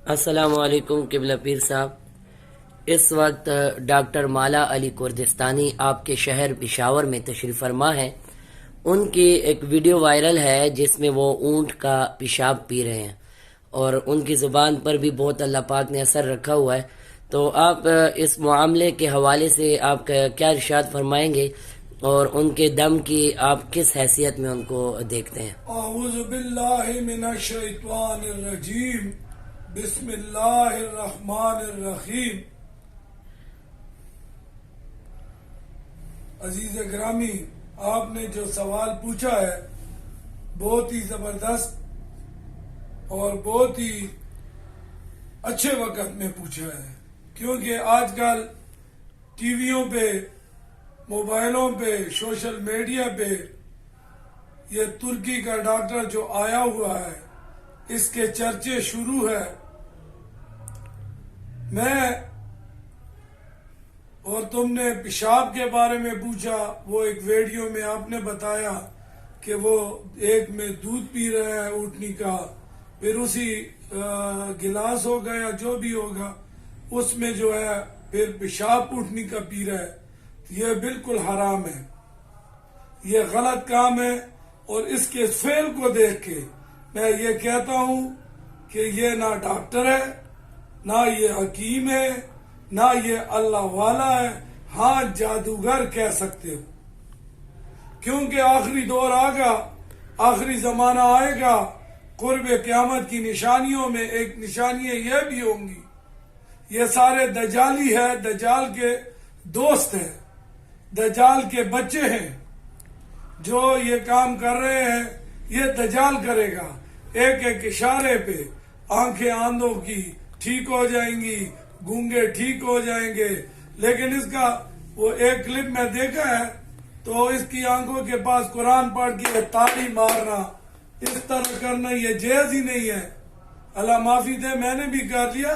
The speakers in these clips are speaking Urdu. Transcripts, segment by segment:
السلام علیکم قبلہ پیر صاحب. اس وقت ڈاکٹر مالا علی کردستانی آپ کے شہر پشاور میں تشریف فرما ہے. ان کی ایک ویڈیو وائرل ہے جس میں وہ اونٹ کا پیشاب پی رہے ہیں اور ان کی زبان پر بھی بہت اللہ پاک نے اثر رکھا ہوا ہے. تو آپ اس معاملے کے حوالے سے آپ کیا ارشاد فرمائیں گے اور ان کے دم کی آپ کس حیثیت میں ان کو دیکھتے ہیں؟ اعوذ باللہ من الشیطان الرجیم، بسم اللہ الرحمن الرحیم. عزیز گرامی، آپ نے جو سوال پوچھا ہے بہت ہی زبردست اور بہت ہی اچھے وقت میں پوچھا ہے، کیونکہ آج کل ٹی ویوں پہ، موبائلوں پہ، سوشل میڈیا پہ یہ ترکی کا ڈاکٹر جو آیا ہوا ہے اس کے چرچے شروع ہے. میں اور تم نے پیشاب کے بارے میں پوچھا، وہ ایک ویڈیو میں آپ نے بتایا کہ وہ ایک میں دودھ پی رہا ہے اونٹنی کا، پھر اسی گلاس ہوگا یا جو بھی ہوگا اس میں جو ہے پھر پیشاب اونٹنی کا پی رہا ہے. یہ بالکل حرام ہے، یہ غلط کام ہے. اور اس کے فعل کو دیکھ کے میں یہ کہتا ہوں کہ یہ نہ ڈاکٹر ہے، نہ یہ حکیم ہے، نہ یہ اللہ والا ہے. ہاں جادوگر کہہ سکتے ہو، کیونکہ آخری دور آگا، آخری زمانہ آئے گا. قرب قیامت کی نشانیوں میں ایک نشانیاں یہ بھی ہوں گی. یہ سارے دجالی ہے، دجال کے دوست ہیں، دجال کے بچے ہیں. جو یہ کام کر رہے ہیں یہ دجال کرے گا. ایک ایک اشارے پہ آنکھیں آندھوں کی ٹھیک ہو جائیں گی، گونگے ٹھیک ہو جائیں گے. لیکن اس کا وہ ایک کلپ میں دیکھا ہے تو اس کی آنکھوں کے پاس قرآن پڑھ کے تالی مارنا، اس طرح کرنا یہ جائز ہی نہیں ہے. اللہ معافی دے، میں نے بھی کر لیا،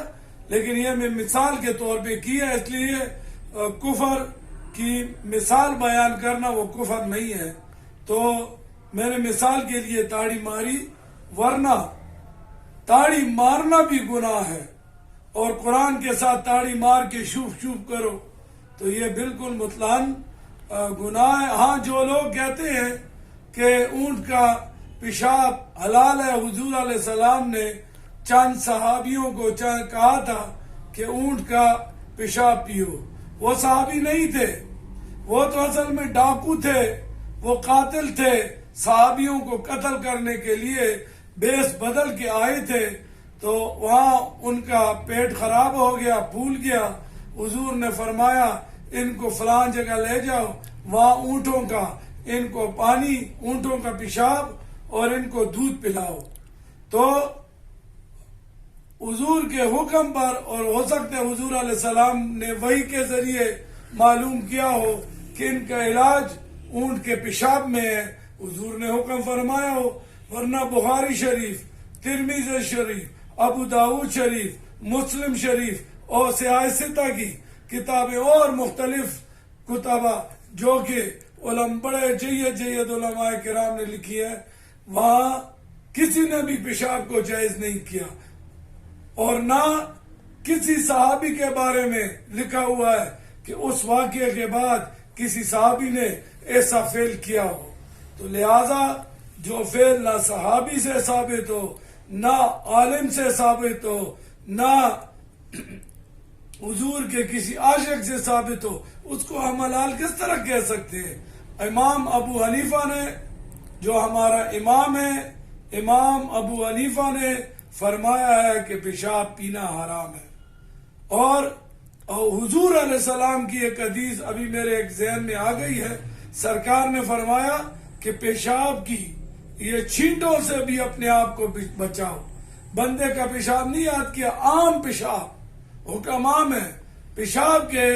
لیکن یہ میں مثال کے طور پہ کیا، اس لیے کفر کی مثال بیان کرنا وہ کفر نہیں ہے. تو میں نے مثال کے لیے تاڑی ماری، ورنہ تاڑی مارنا بھی گناہ ہے اور قرآن کے ساتھ تاڑی مار کے شوف شوف کرو تو یہ بالکل مطلقاً گناہ ہے. ہاں جو لوگ کہتے ہیں کہ اونٹ کا پیشاب حلال ہے، حضور علیہ السلام نے چند صحابیوں کو کہا تھا کہ اونٹ کا پیشاب پیو. وہ صحابی نہیں تھے، وہ تو اصل میں ڈاکو تھے، وہ قاتل تھے. صحابیوں کو قتل کرنے کے لیے بیس بدل کے آئے تھے. تو وہاں ان کا پیٹ خراب ہو گیا، پھول گیا. حضور نے فرمایا ان کو فلان جگہ لے جاؤ، وہاں اونٹوں کا، ان کو پانی، اونٹوں کا پیشاب اور ان کو دودھ پلاؤ. تو حضور کے حکم پر، اور ہو سکتا ہے حضور علیہ السلام نے وحی کے ذریعے معلوم کیا ہو کہ ان کا علاج اونٹ کے پیشاب میں ہے، حضور نے حکم فرمایا ہو. ورنہ بخاری شریف، ترمذی شریف، ابو داؤد شریف، مسلم شریف اور سیاہ ستہ کی کتابیں اور مختلف کتابہ جو کہ بڑے جید علماء کرام نے لکھی ہے، وہاں کسی نے بھی پیشاب کو جائز نہیں کیا. اور نہ کسی صحابی کے بارے میں لکھا ہوا ہے کہ اس واقعے کے بعد کسی صحابی نے ایسا فعل کیا ہو. تو لہذا جو فعل نہ صحابی سے ثابت ہو، نہ عالم سے ثابت ہو، نہ حضور کے کسی عاشق سے ثابت ہو، اس کو ہم حلال کس طرح کہہ سکتے ہیں؟ امام ابو حنیفہ نے، جو ہمارا امام ہے، امام ابو حنیفہ نے فرمایا ہے کہ پیشاب پینا حرام ہے. اور حضور علیہ السلام کی ایک حدیث ابھی میرے ایک ذہن میں آ گئی ہے. سرکار نے فرمایا کہ پیشاب کی یہ چھینٹوں سے بھی اپنے آپ کو بچاؤ. بندے کا پیشاب نہیں یاد کیا، عام پیشاب، حکم عام ہے، پیشاب کے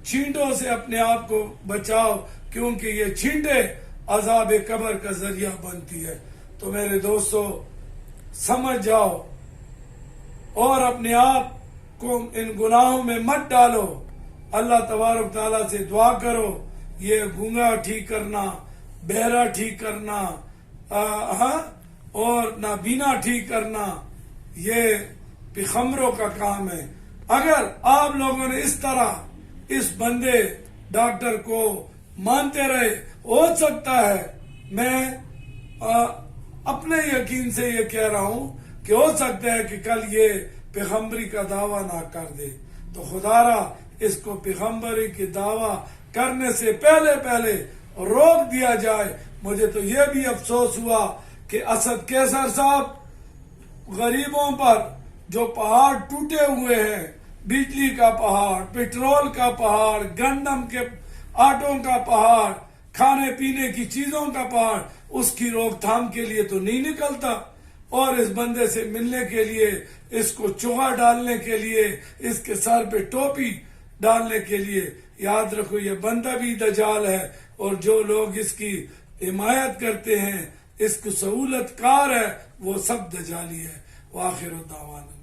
چھینٹوں سے اپنے آپ کو بچاؤ، کیونکہ یہ چھینٹے عذاب قبر کا ذریعہ بنتی ہے. تو میرے دوستو سمجھ جاؤ اور اپنے آپ کو ان گناہوں میں مت ڈالو. اللہ تبارک تعالیٰ سے دعا کرو یہ گونگا ٹھیک کرنا، بہرا ٹھیک کرنا، اور نابینا ٹھیک کرنا، یہ پیغمبروں کا کام ہے. اگر آپ لوگوں نے اس طرح اس بندے ڈاکٹر کو مانتے رہے، ہو سکتا ہے، میں اپنے یقین سے یہ کہہ رہا ہوں کہ ہو سکتا ہے کہ کل یہ پیغمبری کا دعویٰ نہ کر دے. تو خدا را اس کو پیغمبری کی دعویٰ کرنے سے پہلے روک دیا جائے. مجھے تو یہ بھی افسوس ہوا کہ اسد کیسر صاحب غریبوں پر جو پہاڑ ٹوٹے ہوئے ہیں، بجلی کا پہاڑ، پیٹرول کا پہاڑ، گندم کے آٹوں کا پہاڑ، کھانے پینے کی چیزوں کا پہاڑ، اس کی روک تھام کے لیے تو نہیں نکلتا، اور اس بندے سے ملنے کے لیے، اس کو چوہا ڈالنے کے لیے، اس کے سر پہ ٹوپی ڈالنے کے لیے. یاد رکھو یہ بندہ بھی دجال ہے، اور جو لوگ اس کی حمایت کرتے ہیں، اس کو سہولت کار ہے، وہ سب دجالی ہے. وآخر دعوانا